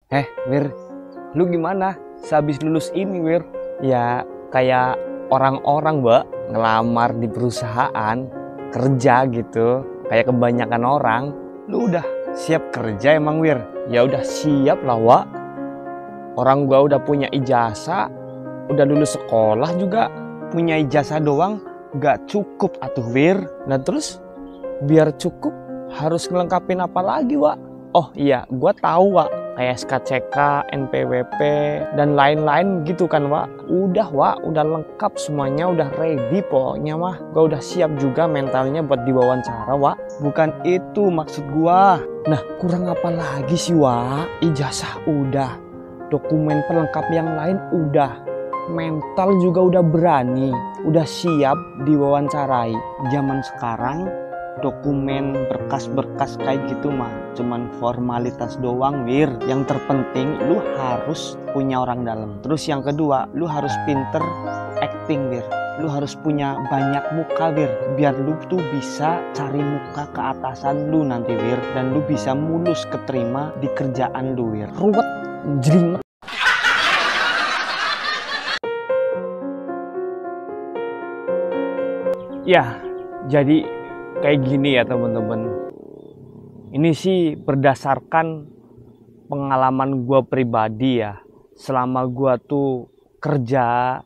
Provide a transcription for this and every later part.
Wir, lu gimana? Sehabis lulus ini, Wir? Ya, kayak orang-orang, Mbak, ngelamar di perusahaan, kerja gitu, kayak kebanyakan orang. Lu udah siap kerja emang, Wir? Ya udah siap lah, Wak. Orang gua udah punya ijazah, udah lulus sekolah juga, punya ijazah doang gak cukup atuh, Wir. Nah terus biar cukup harus ngelengkapin apa lagi, Wak? Oh iya, gua tahu, Wak, kayak SKCK, NPWP, dan lain-lain gitu kan, Wak. Udah, Wak, udah lengkap semuanya, udah ready pokoknya mah. Gua udah siap juga mentalnya buat diwawancara, Wak. Bukan itu maksud gua. Nah, kurang apa lagi sih, Wak? Ijazah udah, dokumen pelengkap yang lain udah, mental juga udah berani, udah siap diwawancarai. Zaman sekarang dokumen berkas-berkas kayak gitu mah cuman formalitas doang, Wir. Yang terpenting lu harus punya orang dalam. Terus yang kedua, lu harus pinter acting, Wir. Lu harus punya banyak muka, Wir, biar lu tuh bisa cari muka ke atasan lu nanti, Wir, dan lu bisa mulus keterima di kerjaan lu, Wir. Ruwet, jelimet. Ya, jadi kayak gini ya teman-teman. Ini sih berdasarkan pengalaman gue pribadi ya. Selama gue tuh kerja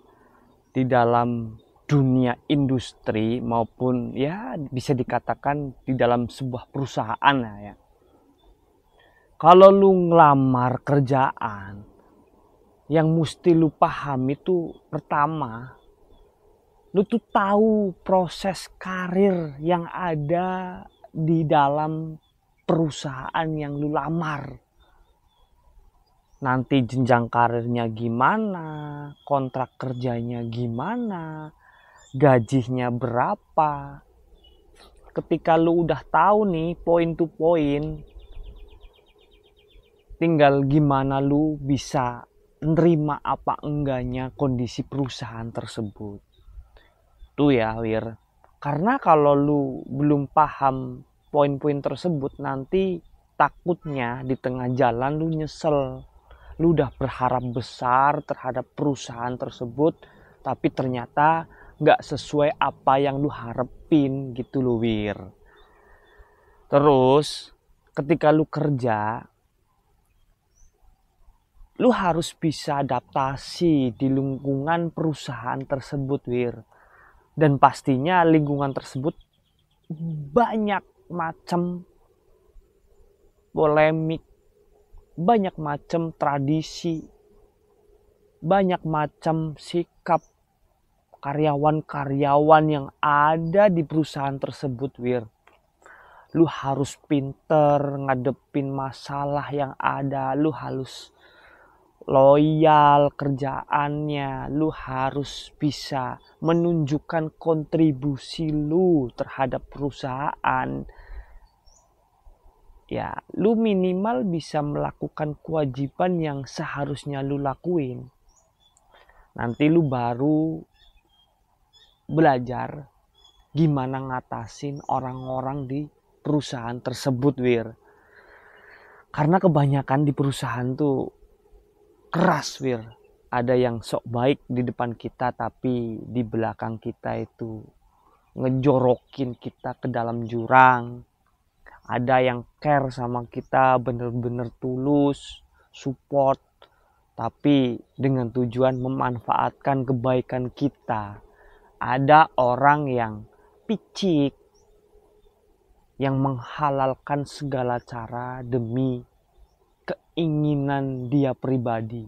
di dalam dunia industri maupun ya bisa dikatakan di dalam sebuah perusahaan ya. Kalau lu ngelamar kerjaan, yang mesti lu paham itu pertama, lu tuh tahu proses karir yang ada di dalam perusahaan yang lu lamar. Nanti jenjang karirnya gimana, kontrak kerjanya gimana, gajinya berapa. Ketika lu udah tahu nih poin to poin, tinggal gimana lu bisa nerima apa enggaknya kondisi perusahaan tersebut. Tuh ya, Wir. Karena kalau lu belum paham poin-poin tersebut, nanti takutnya di tengah jalan lu nyesel. Lu udah berharap besar terhadap perusahaan tersebut, tapi ternyata gak sesuai apa yang lu harapin gitu loh, Wir. Terus ketika lu kerja, lu harus bisa adaptasi di lingkungan perusahaan tersebut, Wir. Dan pastinya lingkungan tersebut banyak macam polemik, banyak macam tradisi, banyak macam sikap karyawan-karyawan yang ada di perusahaan tersebut, Wir. Lu harus pinter ngadepin masalah yang ada, lu harus loyal kerjaannya, lu harus bisa menunjukkan kontribusi lu terhadap perusahaan. Ya, lu minimal bisa melakukan kewajiban yang seharusnya lu lakuin. Nanti lu baru belajar gimana ngatasin orang-orang di perusahaan tersebut, Wir. Karena kebanyakan di perusahaan tuh keras, Wir. Ada yang sok baik di depan kita, tapi di belakang kita itu ngejorokin kita ke dalam jurang. Ada yang care sama kita, bener-bener tulus, support, tapi dengan tujuan memanfaatkan kebaikan kita. Ada orang yang picik, yang menghalalkan segala cara demi keinginan dia pribadi.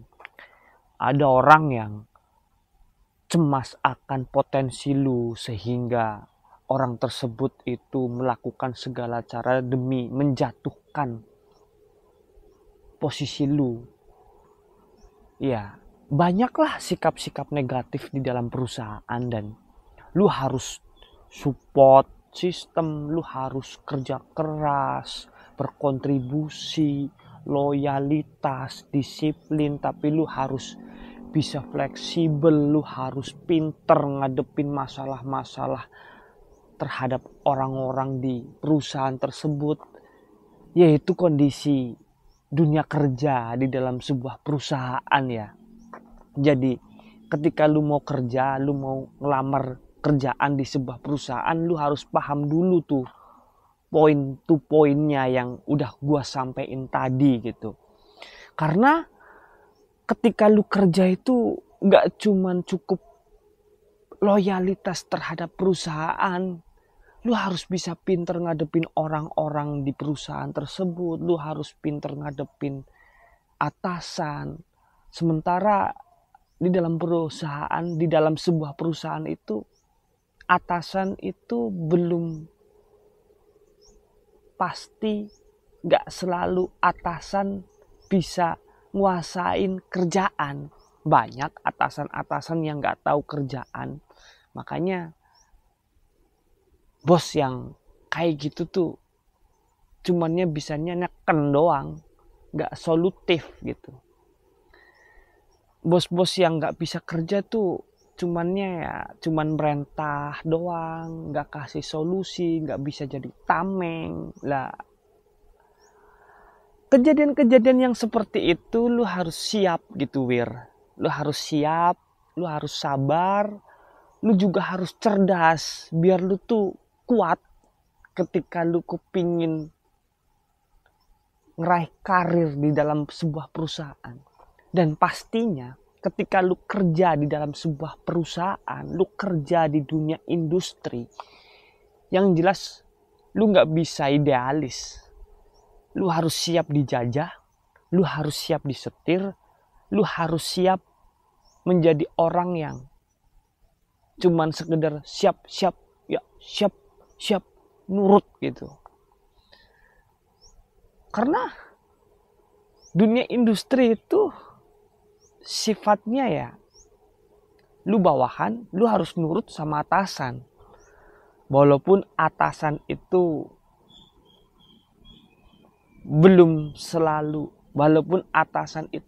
Ada orang yang cemas akan potensi lu sehingga orang tersebut itu melakukan segala cara demi menjatuhkan posisi lu. Ya, banyaklah sikap-sikap negatif di dalam perusahaan dan lu harus support sistem, lu harus kerja keras, berkontribusi, loyalitas, disiplin, tapi lu harus bisa fleksibel, lu harus pinter ngadepin masalah-masalah terhadap orang-orang di perusahaan tersebut, yaitu kondisi dunia kerja di dalam sebuah perusahaan ya. Jadi ketika lu mau kerja, lu mau ngelamar kerjaan di sebuah perusahaan, lu harus paham dulu tuh poin to poinnya yang udah gua sampein tadi gitu. Karena ketika lu kerja itu gak cuman cukup loyalitas terhadap perusahaan, lu harus bisa pinter ngadepin orang-orang di perusahaan tersebut, lu harus pinter ngadepin atasan. Sementara di dalam perusahaan, di dalam sebuah perusahaan itu, atasan itu belum pasti, gak selalu atasan bisa nguasain kerjaan. Banyak atasan-atasan yang gak tahu kerjaan. Makanya bos yang kayak gitu tuh cumannya bisanya neken doang, gak solutif gitu. Bos-bos yang gak bisa kerja tuh cuman merentah doang, gak kasih solusi, gak bisa jadi tameng lah. Kejadian-kejadian yang seperti itu lu harus siap gitu Wir. Lu harus siap, lu harus sabar, lu juga harus cerdas biar lu tuh kuat ketika lu kepingin ngeraih karir di dalam sebuah perusahaan. Dan pastinya ketika lu kerja di dalam sebuah perusahaan, lu kerja di dunia industri, yang jelas lu gak bisa idealis. Lu harus siap dijajah, lu harus siap disetir, lu harus siap menjadi orang yang cuman sekedar siap nurut gitu. Karena dunia industri itu sifatnya ya, lu bawahan, lu harus nurut sama atasan. Walaupun atasan itu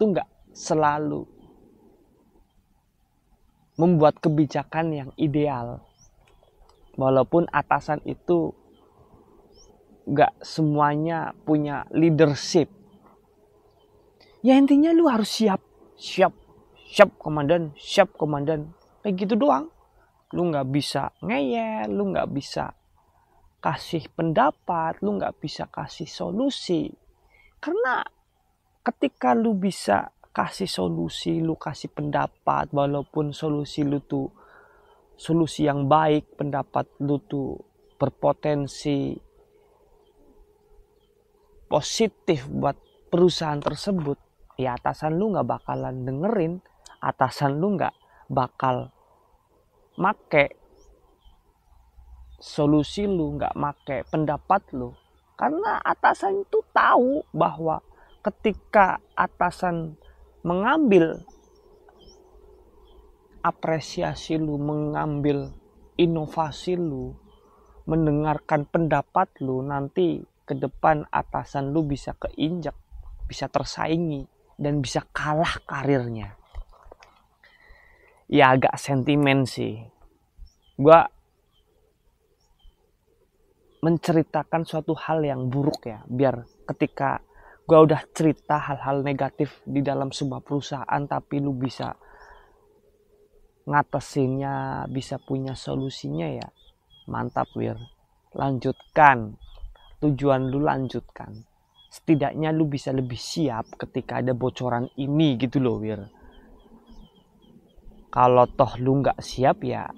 nggak selalu membuat kebijakan yang ideal. Walaupun atasan itu gak semuanya punya leadership. Ya intinya lu harus siap komandan. Kayak gitu doang. Lu gak bisa ngeyel, lu gak bisa kasih pendapat, lu gak bisa kasih solusi. Karena ketika lu bisa kasih solusi, lu kasih pendapat, walaupun solusi lu tuh solusi yang baik, pendapat lu tuh berpotensi positif buat perusahaan tersebut, ya atasan lu gak bakalan dengerin, atasan lu gak bakal make solusi lu, gak make pendapat lu. Karena atasan itu tahu bahwa ketika atasan mengambil apresiasi lu, mengambil inovasi lu, mendengarkan pendapat lu, nanti ke depan atasan lu bisa keinjak, bisa tersaingi, dan bisa kalah karirnya. Ya agak sentimen sih. Gua menceritakan suatu hal yang buruk ya, biar ketika gue udah cerita hal-hal negatif di dalam sebuah perusahaan tapi lu bisa ngatasinnya, bisa punya solusinya, ya mantap Wir. Lanjutkan, tujuan lu lanjutkan. Setidaknya lu bisa lebih siap ketika ada bocoran ini gitu loh Wir. Kalau toh lu gak siap ya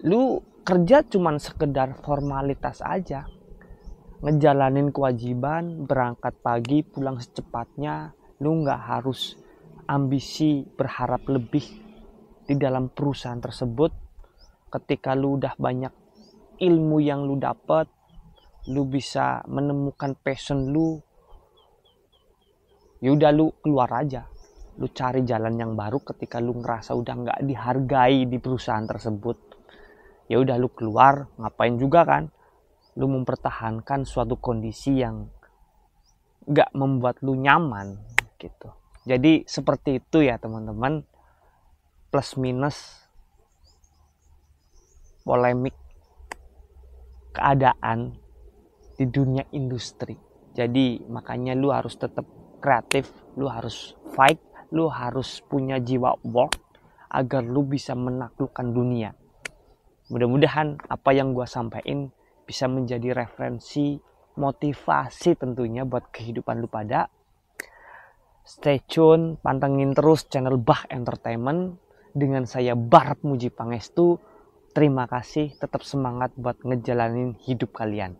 lu kerja cuman sekedar formalitas aja, ngejalanin kewajiban, berangkat pagi, pulang secepatnya. Lu gak harus ambisi berharap lebih di dalam perusahaan tersebut. Ketika lu udah banyak ilmu yang lu dapat, lu bisa menemukan passion lu, yaudah lu keluar aja, lu cari jalan yang baru. Ketika lu ngerasa udah gak dihargai di perusahaan tersebut, ya udah lu keluar. Ngapain juga kan lu mempertahankan suatu kondisi yang gak membuat lu nyaman gitu. Jadi seperti itu ya teman-teman, plus minus polemik keadaan di dunia industri. Jadi makanya lu harus tetap kreatif, lu harus fight, lu harus punya jiwa work agar lu bisa menaklukkan dunia. Mudah-mudahan apa yang gua sampaikan bisa menjadi referensi, motivasi tentunya buat kehidupan lu pada. Stay tune, pantengin terus channel Bah Entertainment dengan saya Barat Muji Pangestu. Terima kasih, tetap semangat buat ngejalanin hidup kalian.